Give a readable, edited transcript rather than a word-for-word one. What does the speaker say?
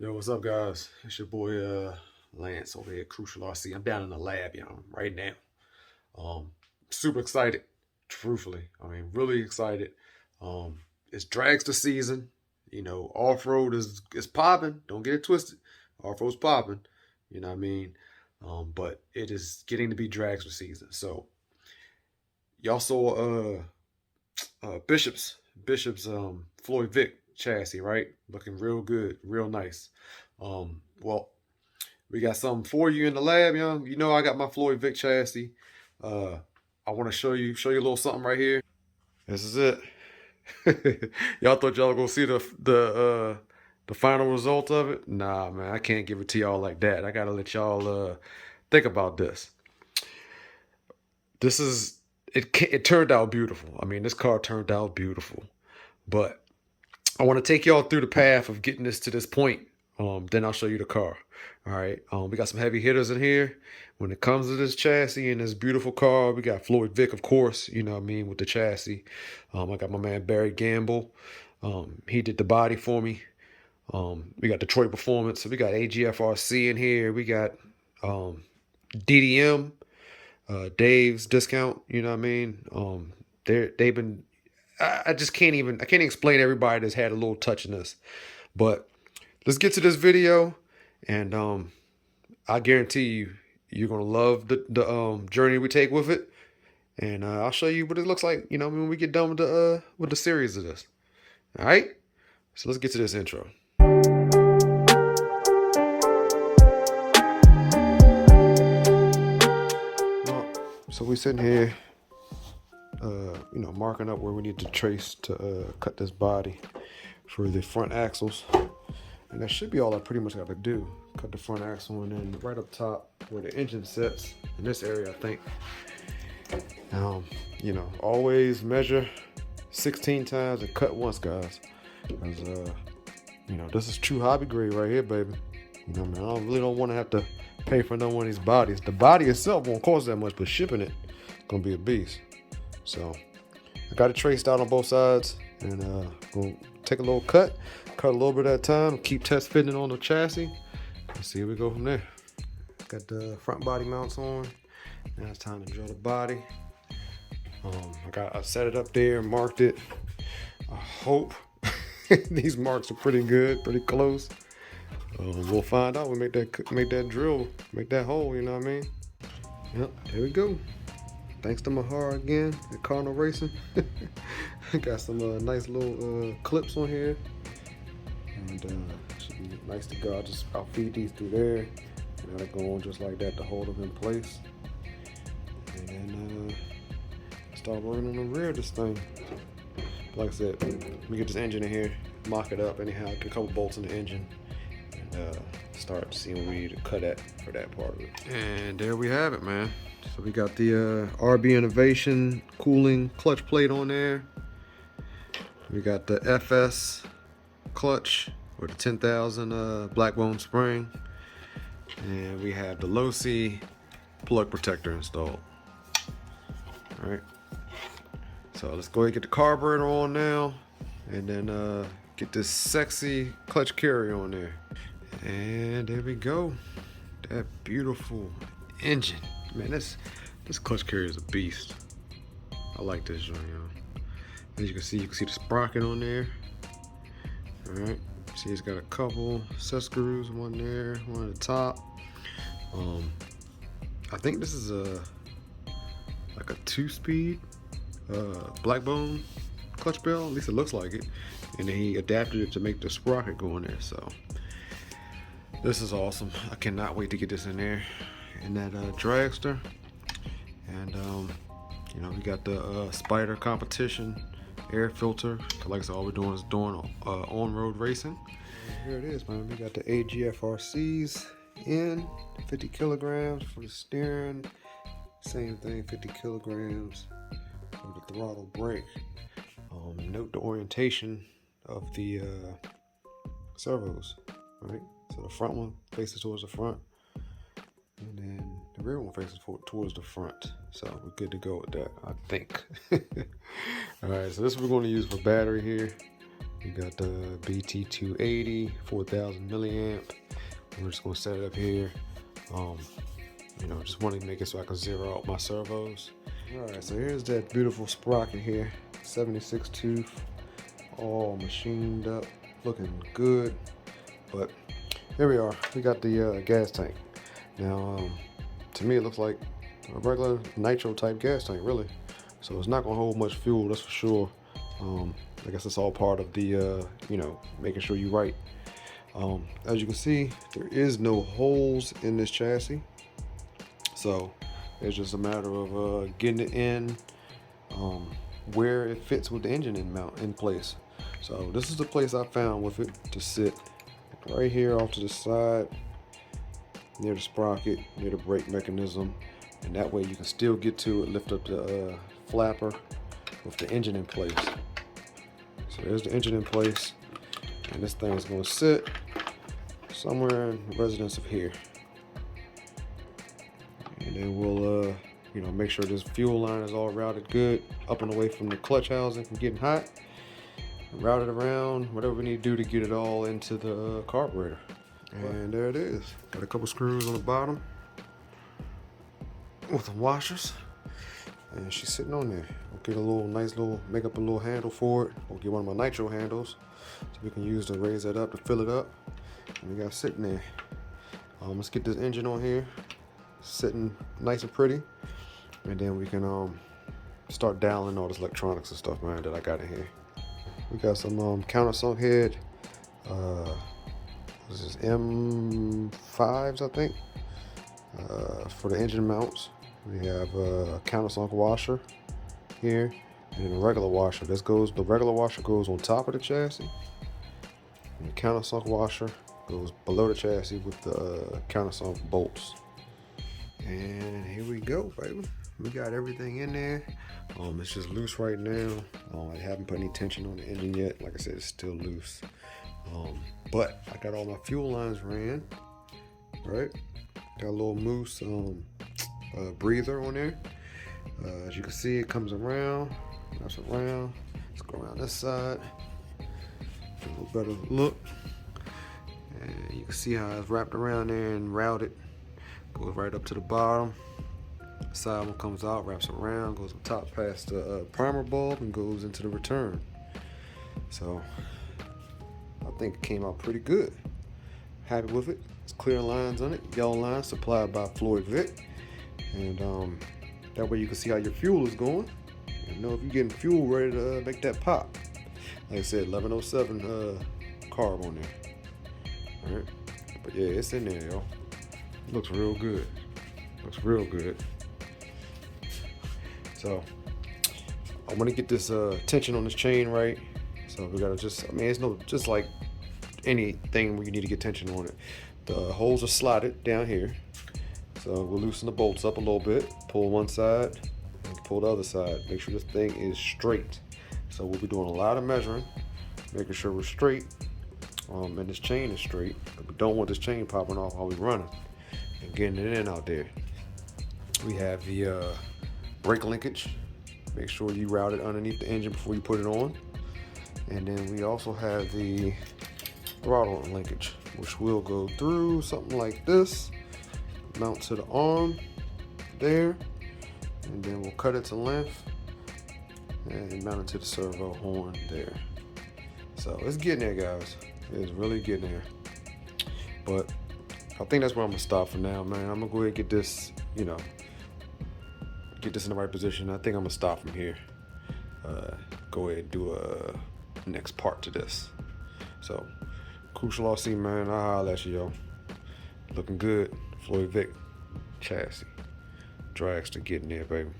Yo, what's up, guys? It's your boy Lance over here at Crucial RC. I'm down in the lab, right now. Um, Super excited, truthfully. I mean, really excited. Um, it's Dragster season. Off road is popping. Don't get it twisted. Off road's popping. You know what I mean? But it is getting to be Dragster season. So y'all saw Bishop's Floyd Vick chassis, right? Looking real good, real nice. Well, we got something for you in the lab, young. You know I got my Floyd Vick chassis. Uh, I want to show you a little something right here. This is it. Y'all thought y'all were gonna see the final result of it? Nah, man, I can't give it to y'all like that. I gotta let y'all think about this. This is it. It turned out beautiful. I mean, this car turned out beautiful, but I want to take y'all through the path of getting this to this point. Then I'll show you the car. All right. We got some heavy hitters in here. When it comes to this chassis and this beautiful car, we got Floyd Vick, of course. You know what I mean, with the chassis. I got my man Barry Gamble. He did the body for me. We got Detroit Performance. So we got AGFRC in here. We got DDM, Dave's Discount. You know what I mean. They've been. I just I can't explain everybody that's had a little touch in this, but let's get to this video, and I guarantee you're gonna love the journey we take with it, and I'll show you what it looks like. You know, when we get done with the series of this. All right, so let's get to this intro. Well, so we sitting here, marking up where we need to trace to cut this body for the front axles. And that should be all I pretty much got to do. Cut the front axle, and then right up top where the engine sits, in this area, I think. Always measure 16 times and cut once, guys. Because, this is true hobby grade right here, baby. Man, I really don't want to have to pay for no one of these bodies. The body itself won't cost that much, but shipping it gonna be a beast. So I got it traced out on both sides, and gonna take a little cut a little bit at a time, keep test fitting on the chassis, and see where we go from there. Got the front body mounts on. Now it's time to drill the body. I set it up there and marked it. I hope these marks are pretty good, pretty close. We'll find out. We make that drill, make that hole. You know what I mean? Yep, there we go. Thanks to Mahar again at Cardinal Racing. Got some nice little clips on here, and should be nice to go. I'll feed these through there, and that'll go on just like that to hold them in place, and then start working on the rear of this thing. Like I said, let me get this engine in here, mock it up anyhow, get a couple bolts in the engine, and start seeing what we need to cut at for that part of it. And there we have it, man. So we got the RB Innovation cooling clutch plate on there. We got the FS clutch with the 10,000 Blackbone spring. And we have the low C plug protector installed. All right. So let's go ahead and get the carburetor on now, and then get this sexy clutch carrier on there. And there we go. That beautiful engine. Man, this clutch carrier is a beast. I like this joint, y'all. As you can see the sprocket on there. All right. See, it's got a couple set screws, one there, one at the top. I think this is like a 2-speed Blackbone clutch bell. At least it looks like it. And then he adapted it to make the sprocket go in there. So this is awesome. I cannot wait to get this in there. And that Dragster, and we got the Spider competition air filter. Like I said, all we're doing is doing on-road racing. And here it is, man. We got the AGFRCs in 50 kilograms for the steering. Same thing, 50 kilograms for the throttle brake. Note the orientation of the servos. Right, so the front one faces towards the front, and then the rear one faces towards the front. So we're good to go with that, I think. All right, so this is what we're going to use for battery here. We got the BT280, 4,000 milliamp. We're just gonna set it up here. You know, just want to make it so I can zero out my servos. All right, so here's that beautiful sprocket here, 76 tooth, all machined up, looking good. But here we are. We got the gas tank. Now, to me, it looks like a regular nitro type gas tank, really. So it's not gonna hold much fuel, that's for sure. I guess it's all part of the, you know, making sure you're right. As you can see, there is no holes in this chassis. So it's just a matter of getting it in where it fits with the engine in place. So this is the place I found with it to sit, right here off to the side, near the sprocket, near the brake mechanism. And that way you can still get to it, lift up the flapper with the engine in place. So there's the engine in place. And this thing is going to sit somewhere in the residence of here. And then we'll, you know, make sure this fuel line is all routed good, up and away from the clutch housing from getting hot. Route it around, whatever we need to do to get it all into the carburetor. And there it is. Got a couple screws on the bottom with the washers. And she's sitting on there. We'll get a little nice little, make up a little handle for it. We'll get one of my nitro handles so we can use to raise that up to fill it up. And we got it sitting there. Let's get this engine on here, sitting nice and pretty. And then we can start dialing all this electronics and stuff, man, that I got in here. We got some countersunk head. This is M5s, I think, for the engine mounts. We have a countersunk washer here, and then a regular washer. The regular washer goes on top of the chassis, and the countersunk washer goes below the chassis with the countersunk bolts. And here we go, baby. We got everything in there. It's just loose right now. I haven't put any tension on the engine yet. Like I said, it's still loose. But I got all my fuel lines ran, right? Got a little moose breather on there. As you can see, it comes around, wraps around. Let's go around this side. Get a little better look. And you can see how it's wrapped around there and routed. Goes right up to the bottom. Side one comes out, wraps around, goes on top past the primer bulb and goes into the return. So I think it came out pretty good. Happy with it. It's clear lines on it, yellow lines supplied by Floyd Vick. And that way you can see how your fuel is going. You know if you're getting fuel ready to make that pop. Like I said, 1107 carb on there. Alright. But yeah, it's in there, yo. Looks real good. Looks real good. So I want to get this tension on this chain right. So we gotta just, I mean, it's no just like anything where you need to get tension on it. The holes are slotted down here. So we'll loosen the bolts up a little bit, pull one side, and pull the other side. Make sure this thing is straight. So we'll be doing a lot of measuring, making sure we're straight, and this chain is straight. But we don't want this chain popping off while we're running and getting it in out there. We have the brake linkage. Make sure you route it underneath the engine before you put it on. And then we also have the throttle linkage, which will go through something like this, mount to the arm there, and then we'll cut it to length and mount it to the servo horn there. So it's getting there, guys. It's really getting there. But I think that's where I'm gonna stop for now, man. I'm gonna go ahead and get this, you know, get this in the right position. I think I'm gonna stop from here. Go ahead and do a next part to this. So, Crucial RC, man. I'll holler at you, yo. Looking good. Floyd Vick chassis. Dragster getting there, baby.